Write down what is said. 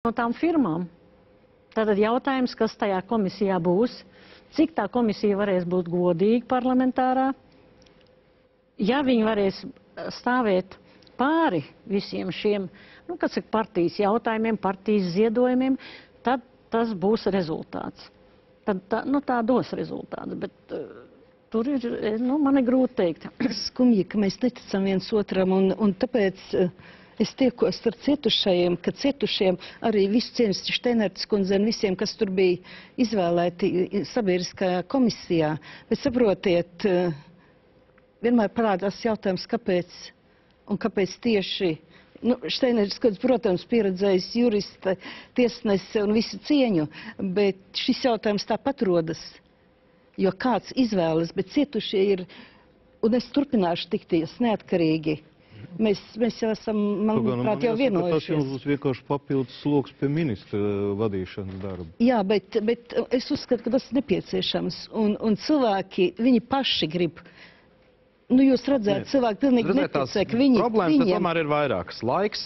No tām firmām. Tātad jautājums, kas tajā komisijā būs, cik tā komisija varēs būt godīga parlamentārā, ja viņi varēs stāvēt pāri visiem šiem, kas ir partijas jautājumiem, partijas ziedojumiem, tad tas būs rezultāts. Tad tā dos rezultāts, bet tur ir, man ir grūti teikt. Skumji, ka mēs neticam viens otram, un tāpēc es tiekos ar cietušajiem, ka cietušiem arī visu cieņas Šteinertes kundze un visiem, kas tur bija izvēlēti sabiedriskajā komisijā. Bet saprotiet, vienmēr parādās jautājums, kāpēc un kāpēc tieši, Šteinertes kundze, protams, pieredzējis jurista, tiesnese un visu cieņu, bet šis jautājums tāpat rodas, jo kāds izvēlas, bet cietušie ir, un es turpināšu tikties neatkarīgi. Mēs jau esam, manuprāt, jau vienojušies. Tas jums būs vienkārši papildus sloks pie ministra vadīšanas darba. Jā, bet es uzskatu, ka tas ir nepieciešams. Un cilvēki, viņi paši grib. Jūs redzēt, cilvēki pilnīgi neticē, ka viņi... Problēmas tomēr ir vairākas. Laiks.